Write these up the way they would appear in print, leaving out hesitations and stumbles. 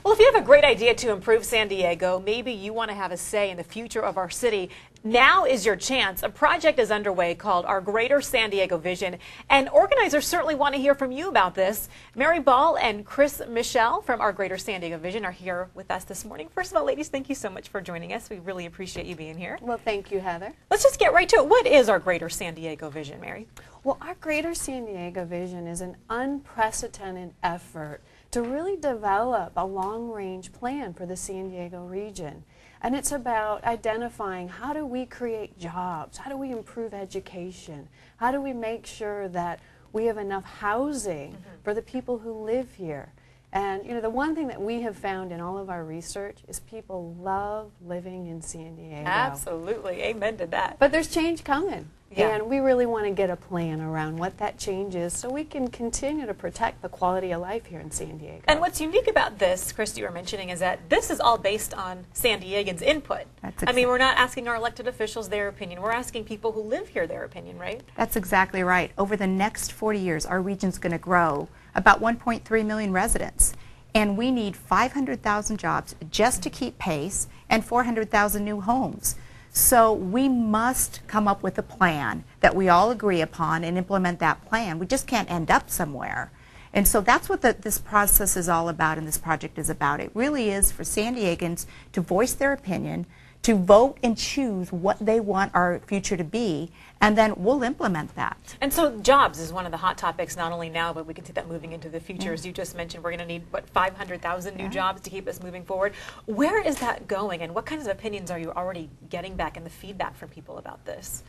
Well, if you have a great idea to improve San Diego, maybe you want to have a say in the future of our city, now is your chance. A project is underway called Our Greater San Diego Vision, and organizers certainly want to hear from you about this. Mary Ball and Chris Michelle from Our Greater San Diego Vision are here with us this morning. First of all, ladies, thank you so much for joining us. We really appreciate you being here. Well, thank you, Heather. Let's just get right to it. What is Our Greater San Diego Vision, Mary? Well, Our Greater San Diego Vision is an unprecedented effort to really develop a long-range plan for the San Diego region. And it's about identifying how do we create jobs, how do we improve education, how do we make sure that we have enough housing for the people who live here. And you know, the one thing that we have found in all of our research is people love living in San Diego. Absolutely, amen to that. But there's change coming. Yeah. And we really want to get a plan around what that change is so we can continue to protect the quality of life here in San Diego. And what's unique about this, Chris, you were mentioning, is that this is all based on San Diegans' input. I mean, we're not asking our elected officials their opinion. We're asking people who live here their opinion, right? That's exactly right. Over the next 40 years, our region's going to grow about 1.3 million residents. And we need 500,000 jobs just to keep pace and 400,000 new homes. So we must come up with a plan that we all agree upon and implement that plan. We just can't end up somewhere. And so that's what this process is all about and this project is about. It really is for San Diegans to voice their opinion, to vote and choose what they want our future to be, and then we'll implement that. And so jobs is one of the hot topics, not only now, but we can see that moving into the future. As you just mentioned, we're going to need, what, 500,000 new jobs to keep us moving forward. Where is that going, and what kinds of opinions are you already getting back in the feedback from people about this?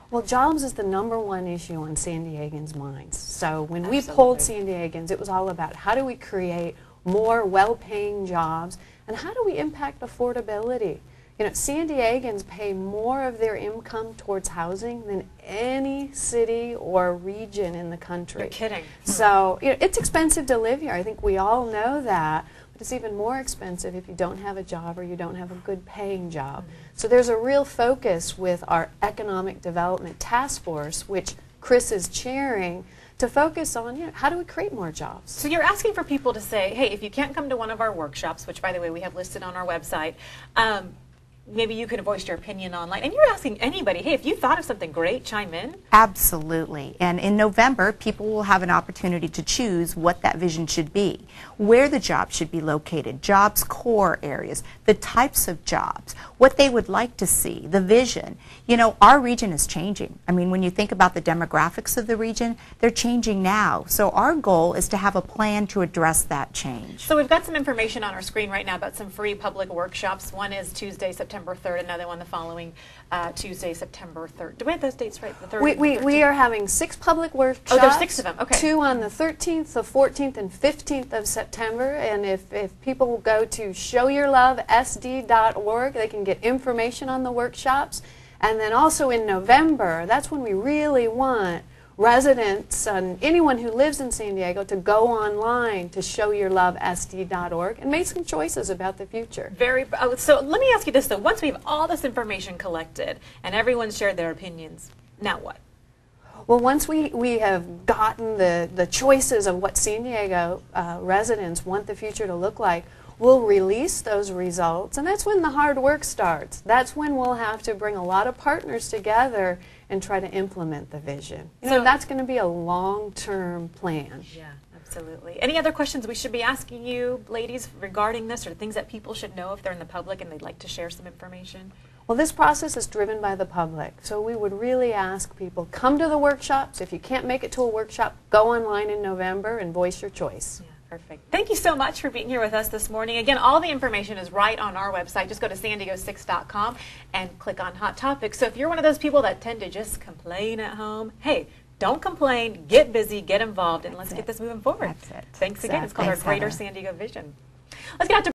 Well, jobs is the #1 issue on San Diegans' minds. So when we polled San Diegans, it was all about how do we create more well-paying jobs, and how do we impact affordability? You know, San Diegans pay more of their income towards housing than any city or region in the country. You're kidding. So, you know, it's expensive to live here. I think we all know that. But it's even more expensive if you don't have a job or you don't have a good paying job. So there's a real focus with our Economic Development Task Force, which Chris is chairing, to focus on, you know, how do we create more jobs? So you're asking for people to say, hey, if you can't come to one of our workshops, which by the way we have listed on our website, maybe you could voice your opinion online. And you're asking anybody, hey, if you thought of something great, chime in. Absolutely. And in November, people will have an opportunity to choose what that vision should be, where the jobs should be located, jobs core areas, the types of jobs, what they would like to see, the vision. You know, our region is changing. I mean, when you think about the demographics of the region, they're changing now. So our goal is to have a plan to address that change. So we've got some information on our screen right now about some free public workshops. One is Tuesday, September 3rd, another one the following Tuesday, September 3rd. Do we have those dates right? The 3rd we are having 6 public workshops. Oh, there's 6 of them. Okay. 2 on the 13th, the 14th, and 15th of September. And if people go to showyourlovesd.org, they can get information on the workshops. And then also in November, that's when we really want residents and anyone who lives in San Diego to go online to showyourlovesd.org and make some choices about the future. So let me ask you this though, once we have all this information collected and everyone's shared their opinions, now what? Well, once we have gotten the choices of what San Diego residents want the future to look like, we'll release those results, and that's when the hard work starts. That's when we'll have to bring a lot of partners together and try to implement the vision. You know, that's going to be a long-term plan. Yeah, absolutely. Any other questions we should be asking you, ladies, regarding this, or things that people should know if they're in the public and they'd like to share some information? Well, this process is driven by the public, so we would really ask people, come to the workshops. If you can't make it to a workshop, go online in November and voice your choice. Yeah. Perfect. Thank you so much for being here with us this morning. Again, all the information is right on our website. Just go to sandiego6.com and click on Hot Topics. So if you're one of those people that tend to just complain at home, hey, don't complain, get busy, get involved, and let's get this moving forward. That's it. Thanks again. It's called Our Greater San Diego Vision. Let's get out to